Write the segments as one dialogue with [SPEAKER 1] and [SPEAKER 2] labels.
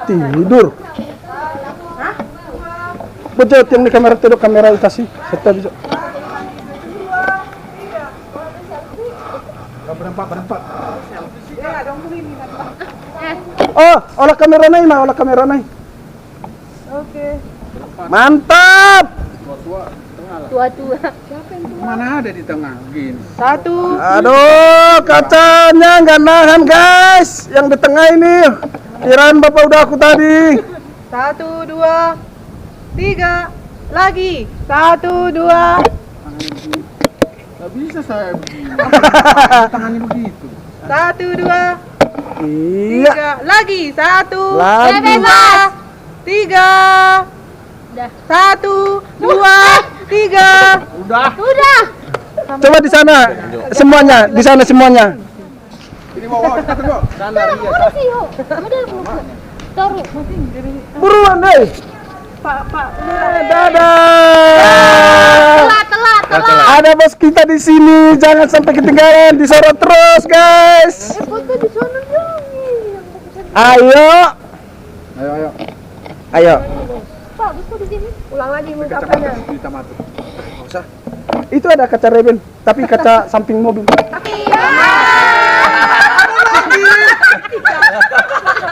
[SPEAKER 1] tidur. Bejat yang di kamera itu, kamera itu sih. Serta bisa. Berempat. Oh, olah kamera naik, olah kamera naik.
[SPEAKER 2] Oke.
[SPEAKER 1] Mantap.
[SPEAKER 2] Tua-tua.
[SPEAKER 3] Mana ada di tengah gini.
[SPEAKER 2] Satu.
[SPEAKER 1] Aduh, kacanya nggak nahan guys. Yang di tengah ini. Kirain bapak udah aku tadi.
[SPEAKER 2] 1, 2, 3. Lagi. 1, 2.
[SPEAKER 3] Gak bisa saya begini. Tangannya begitu.
[SPEAKER 2] 1, 2,
[SPEAKER 1] Iya.
[SPEAKER 2] 3. Lagi. 1,
[SPEAKER 1] Lagi.
[SPEAKER 2] 2, 3. 1, 2, 3.
[SPEAKER 3] Udah.
[SPEAKER 1] Coba di sana semuanya, di sana semuanya.
[SPEAKER 3] Ini mau cepat kok. Sana Ria.
[SPEAKER 1] Buruan deh.
[SPEAKER 2] Pak.
[SPEAKER 1] Dadah.
[SPEAKER 4] Telat.
[SPEAKER 1] Ada bos kita di sini, jangan sampai ketinggalan, disorot terus guys.
[SPEAKER 4] Foto di sana dong.
[SPEAKER 1] Ayo.
[SPEAKER 4] Pak, bisa di sini.
[SPEAKER 2] Ulang lagi
[SPEAKER 3] Kaca
[SPEAKER 2] mengungkapkannya.
[SPEAKER 3] di tamat tuh. Nggak usah.
[SPEAKER 1] Itu ada kaca reben, tapi kaca samping mobil.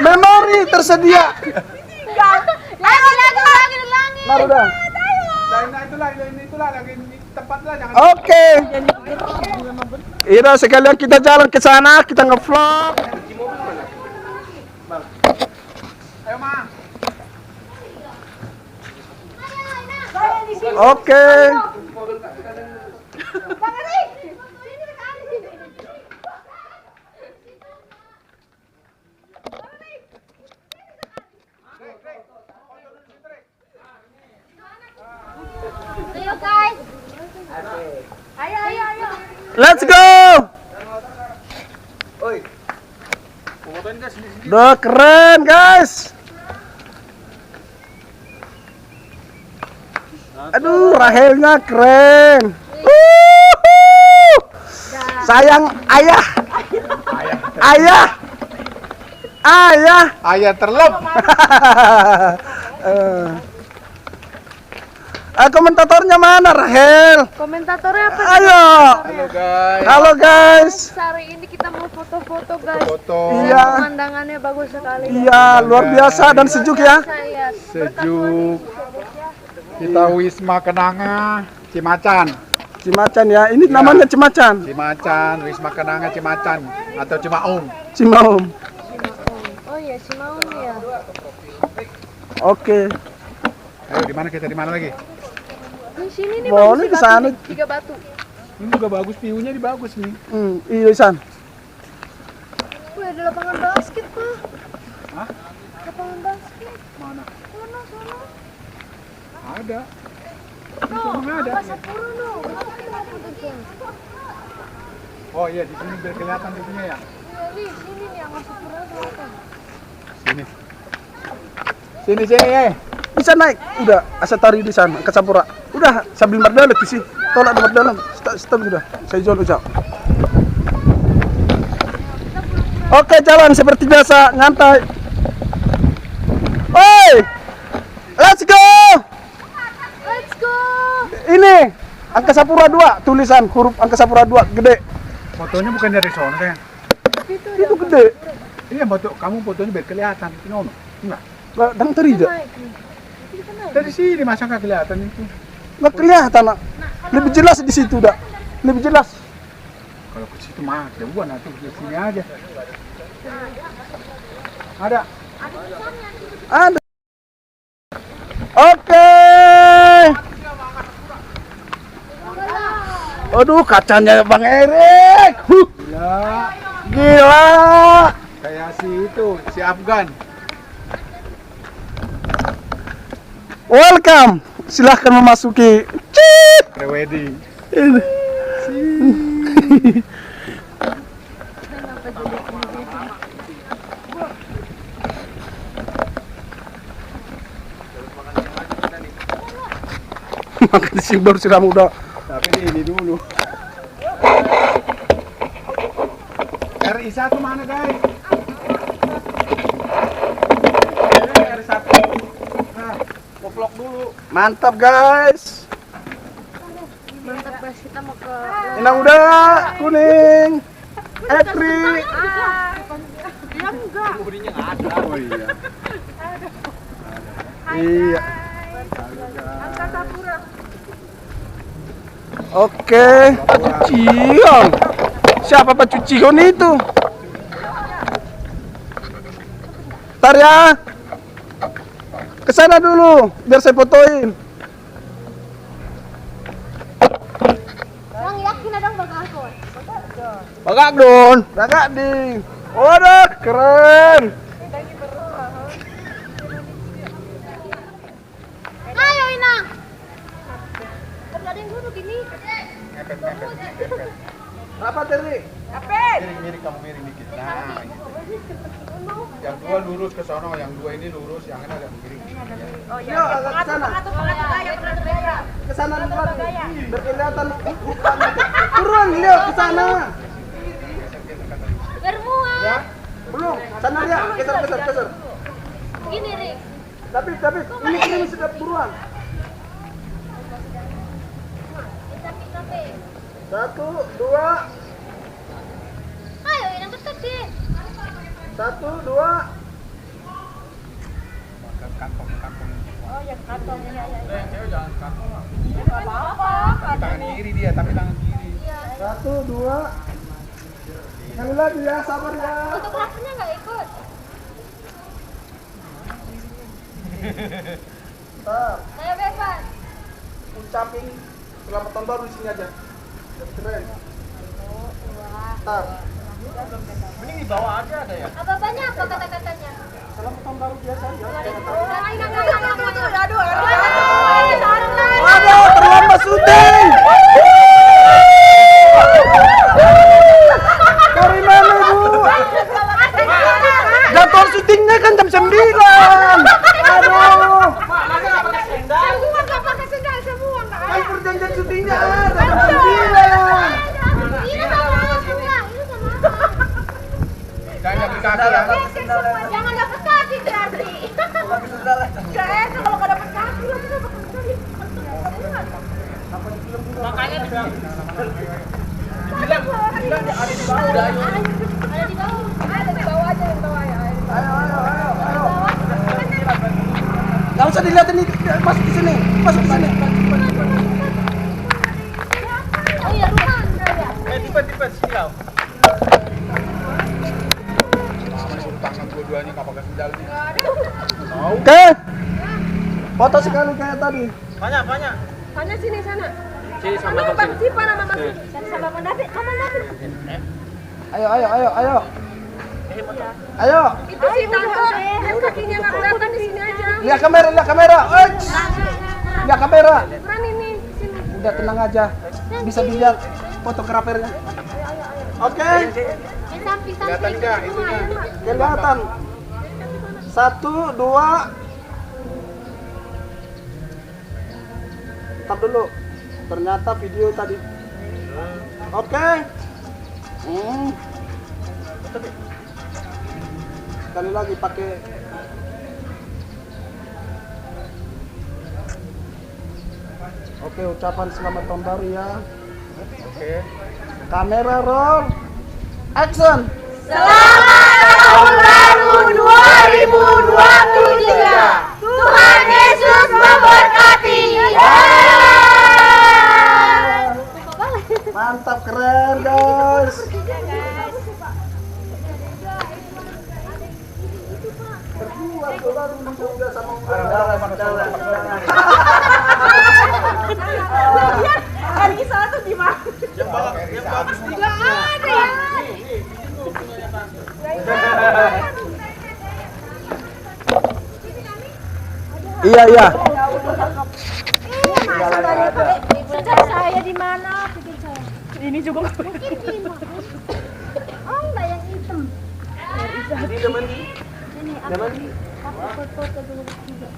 [SPEAKER 1] Memori tersedia.
[SPEAKER 4] Lagi.
[SPEAKER 1] Baru dah.
[SPEAKER 3] Itulah lagi di tempat lah jangan.
[SPEAKER 1] Oke. Ira sekalian kita jalan ke sana, kita nge-vlog.
[SPEAKER 3] Ayo, Ma.
[SPEAKER 1] Oke.
[SPEAKER 4] Ayo guys. Ayo.
[SPEAKER 1] Let's go. Udah keren guys. Aduh, Rahelnya keren. Sayang ayah.
[SPEAKER 3] Ayah terlep.
[SPEAKER 1] Komentatornya mana Rahel?
[SPEAKER 2] Komentatornya apa?
[SPEAKER 1] Ayo.
[SPEAKER 3] Halo guys.
[SPEAKER 1] Halo guys.
[SPEAKER 2] Hari ini kita mau foto-foto guys.
[SPEAKER 3] Foto.
[SPEAKER 1] Iya.
[SPEAKER 2] Pemandangannya bagus sekali.
[SPEAKER 1] Iya, luar biasa dan sejuk ya.
[SPEAKER 2] Saya
[SPEAKER 3] Sejuk. Kita Wisma Kenanga Cimacan.
[SPEAKER 1] Cimacan ya. Ini namanya Cimacan.
[SPEAKER 3] Cimacan, Wisma Kenanga Cimacan atau Cimaung.
[SPEAKER 1] Cimaum.
[SPEAKER 2] Oh iya, si mau ya.
[SPEAKER 1] Oke.
[SPEAKER 3] Ayo di mana kita di mana lagi?
[SPEAKER 2] Di sini nih
[SPEAKER 1] Boleh
[SPEAKER 2] bagus
[SPEAKER 1] ke sana.
[SPEAKER 2] nih, 3 batu.
[SPEAKER 3] Ini juga bagus, view-nya di bagus nih.
[SPEAKER 1] Iya San.
[SPEAKER 2] Wih, ada lapangan basket, Pak.
[SPEAKER 3] Hah?
[SPEAKER 2] Lapangan basket.
[SPEAKER 3] Mana?
[SPEAKER 2] Sono.
[SPEAKER 3] Ada.
[SPEAKER 2] No,
[SPEAKER 3] Mana ada?
[SPEAKER 2] Angkasa Pura no. Kenapa kita mau foto guys?
[SPEAKER 3] Oh iya, di sini biar kelihatan itunya ya.
[SPEAKER 2] Di sini nih Angkasa Pura selatan.
[SPEAKER 3] Sini. Sini.
[SPEAKER 1] Bisa naik. Udah, asatari di sana, ke Sampura. Udah, sambil berdalam di sini. Tolak di berdalam. Stop sudah. Saya jual ucap. Oke, jalan seperti biasa, nyantai. Oi! Let's go!
[SPEAKER 2] Let's go.
[SPEAKER 1] Ini Angkasa Pura 2, tulisan huruf Angkasa Pura 2 gede.
[SPEAKER 3] Fotonya bukan dari sono kayak.
[SPEAKER 1] Itu gede.
[SPEAKER 3] Iya, kamu fotonya biar kelihatan. Ini ono. Enggak.
[SPEAKER 1] Lah, dang tidak.
[SPEAKER 3] Dari sini masa nggak kelihatan itu?
[SPEAKER 1] Nggak kelihatan, Nak. Lebih jelas di situ, dah. Lebih jelas.
[SPEAKER 3] Kalau ke situ mah jauhan nanti di sini aja. Ada.
[SPEAKER 1] Ada. Oke. Aduh, kacanya Bang Erik.
[SPEAKER 3] Ya,
[SPEAKER 1] Gila.
[SPEAKER 3] kayak si Afgan.
[SPEAKER 1] Welcome. Silahkan memasuki. Cip.
[SPEAKER 3] Pre-wedding.
[SPEAKER 1] Makan di sini baru siram udah.
[SPEAKER 3] Tapi ini dulu. RI 1 mana guys?
[SPEAKER 1] Mantap guys.
[SPEAKER 2] Mantap guys, kita mau ke
[SPEAKER 1] Inang udah kuning. Ekri.
[SPEAKER 2] dia enggak.
[SPEAKER 3] Kemudiannya nggak ada.
[SPEAKER 1] Oh iya. Iya.
[SPEAKER 2] Angkasa Pura.
[SPEAKER 1] Oke, Cion. Siapa pencucian itu? Ntar ya. Kesana dulu, biar saya fotoin.
[SPEAKER 4] Bang yakin ada bakal aku.
[SPEAKER 1] Bagak don, bagak ding. Waduh, keren.
[SPEAKER 4] Ayo Inang. Tergading duduk ini.
[SPEAKER 1] Apa Terry?
[SPEAKER 3] Miring kamu miring dikit. Nah, yang dua lurus ke sono, yang dua ini lurus, yang ini agak miring.
[SPEAKER 1] Yo, agak ke sana. Ke sana dulu. Biar kelihatan bukannya. Turun, lihat ke sana.
[SPEAKER 4] Bermuat.
[SPEAKER 1] Ya, belum. Sana lihat, keser.
[SPEAKER 4] Gini Rik.
[SPEAKER 1] Tapi ini sudah buruan.
[SPEAKER 4] Tapi.
[SPEAKER 1] 1, 2,
[SPEAKER 4] Ayo Inang bertadi.
[SPEAKER 1] 1, 2.
[SPEAKER 3] Kantong.
[SPEAKER 2] Oh, yang kantongnya ya.
[SPEAKER 3] Yang cewek jangan kantong.
[SPEAKER 2] Enggak apa-apa.
[SPEAKER 3] Tangan kiri dia, tapi tangan kiri.
[SPEAKER 1] 1, 2. Sekali lagi ya, sabar ya.
[SPEAKER 4] Fotografernya enggak ikut.
[SPEAKER 1] Ntar,
[SPEAKER 4] Ayo bebas.
[SPEAKER 1] ucapin selamat tahun baru di sini aja. Keren. Ntar,
[SPEAKER 3] Mending di bawah aja ada ya.
[SPEAKER 4] Apa-apanya apa kata-katanya?
[SPEAKER 1] selamat tahun baru biasa aja.
[SPEAKER 2] Aduh.
[SPEAKER 1] Waduh, terlambat syuting. Dari mana bu? Jadwal syutingnya kan jam 9. Aduh, kan perjanjian syutingnya ada jam 9.
[SPEAKER 4] Ini sama aku enggak? Ini sama aku.
[SPEAKER 3] Jangan dapet kaki ya.
[SPEAKER 4] Jangan dapat kaki berarti.
[SPEAKER 2] Kalau nggak dapat kaki, lo bisa dapat kaki.
[SPEAKER 3] Makanya
[SPEAKER 4] Ada di bawah.
[SPEAKER 2] Ada di bawah aja, di bawah ya.
[SPEAKER 1] Ayo. Gak usah dilihatin ini, masuk di sini.
[SPEAKER 4] Oh iya, Ruhan.
[SPEAKER 3] tipet sini lah. Tangan dua-duanya nggak pakai sendal nih.
[SPEAKER 1] Oke. Foto sekali kayak tadi.
[SPEAKER 3] Banyak.
[SPEAKER 2] Sana sini sana.
[SPEAKER 3] Sini
[SPEAKER 2] Sama Bang Sipa nama Bang Sipa. Sama Bang David.
[SPEAKER 1] Ayo.
[SPEAKER 2] Itu sih tante. Kakinya nggak kelihatan di sini aja.
[SPEAKER 1] Lihat kamera. Oits. Lihat kamera.
[SPEAKER 2] Bukan ini sini.
[SPEAKER 1] Udah tenang aja. Bisa dilihat fotografernya. Oke.
[SPEAKER 4] Yang samping.
[SPEAKER 3] Kelihatan nggak itunya?
[SPEAKER 1] Kelihatan. 1, 2. Stop dulu. Ternyata video tadi. Oke. Sekali lagi pakai. Oke, ucapan selamat tahun baru ya.
[SPEAKER 3] Oke.
[SPEAKER 1] Kamera roll. Action.
[SPEAKER 4] Tahun baru 2023. Tuhan Yesus memberkati.
[SPEAKER 1] Mantap, keren guys. Berdua baru muda sama
[SPEAKER 2] Hari satu di mana?
[SPEAKER 3] Yang bagus.
[SPEAKER 2] Nggak ada ya.
[SPEAKER 1] Iya.
[SPEAKER 4] Bikin saya di mana? Bikin saya.
[SPEAKER 2] Ini juga
[SPEAKER 4] Mungkin ini. Oh, enggak yang hitam. Ini apa? Aku foto dulu juga.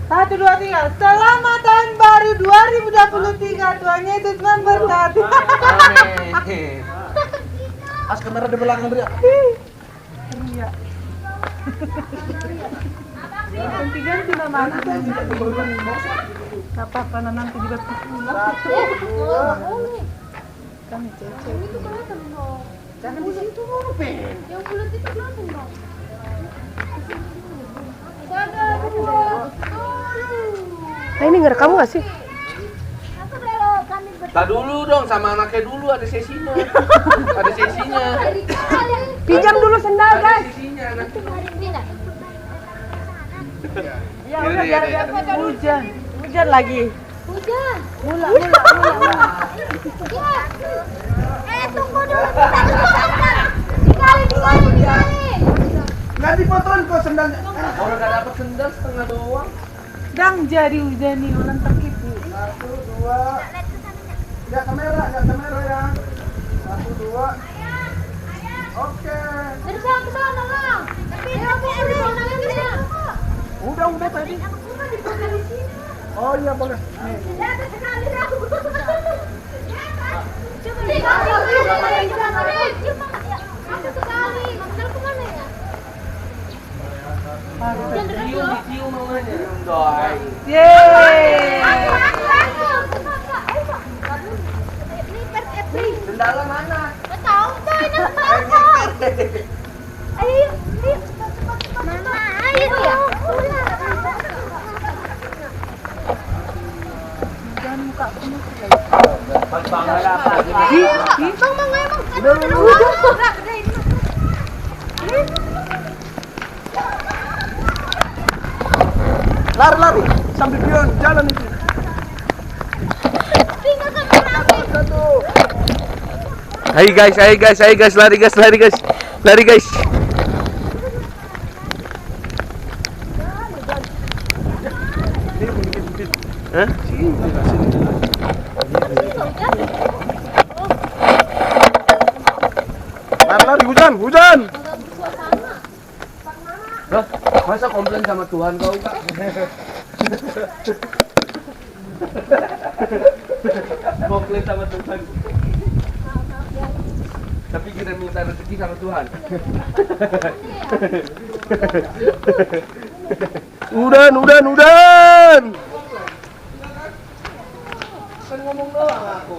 [SPEAKER 5] 1, 2, 3. Selamat tahun baru 2023. Tuhan Yesus memberkati.
[SPEAKER 1] As kamera di belakang dia.
[SPEAKER 5] Ganti-ganti nama. Gak apa-apa, nanti juga pulang. Kan Cece.
[SPEAKER 2] Ini tuh kelihatan dong.
[SPEAKER 5] Jangan di situ Ruben.
[SPEAKER 2] Yang bulat itu kelihatan dong. Ada dua.
[SPEAKER 4] Nah ini ngerekam gak sih?
[SPEAKER 2] Aku kalau kami
[SPEAKER 6] Tak dulu dong, sama anaknya dulu ada sesinya. Ada sesinya.
[SPEAKER 4] Pinjam dulu sendal
[SPEAKER 6] Ada
[SPEAKER 4] guys.
[SPEAKER 6] sesinya nanti.
[SPEAKER 5] Ya udah biar hujan. Hujan lagi.
[SPEAKER 2] Hujan.
[SPEAKER 5] Mula.
[SPEAKER 2] Ya. Tunggu dulu. Dikali.
[SPEAKER 1] Nggak dipotong kok sendalnya.
[SPEAKER 6] Orang gak dapat sendal setengah doang.
[SPEAKER 5] Dang jadi hujan nih orang tertipu.
[SPEAKER 1] 1, 2. Lihat kamera ya. 1, 2. Oke.
[SPEAKER 2] Bersama ke sana lah. Tapi aku di sana ya.
[SPEAKER 1] Udah tadi. Oh iya boleh. Nih.
[SPEAKER 6] Dicium namanya. Doi.
[SPEAKER 5] Yeay.
[SPEAKER 6] Sendalnya mana?
[SPEAKER 2] Ayo. Mama, ayo.
[SPEAKER 5] Jangan muka penuh.
[SPEAKER 6] Bang apa?
[SPEAKER 1] Lari sambil pion jalan itu.
[SPEAKER 6] Hai guys, lari guys. Hah?
[SPEAKER 1] Lari hujan.
[SPEAKER 6] Loh, masa komplain sama Tuhan kau Kak? Komplain sama Tuhan. Tapi kita minta rezeki sama Tuhan.
[SPEAKER 1] Udan.
[SPEAKER 6] Kan ngomong doang aku.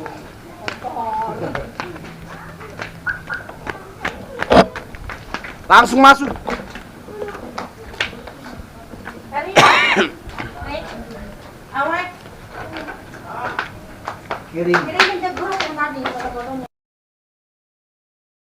[SPEAKER 1] Langsung masuk.
[SPEAKER 5] Awet.
[SPEAKER 6] Kirim.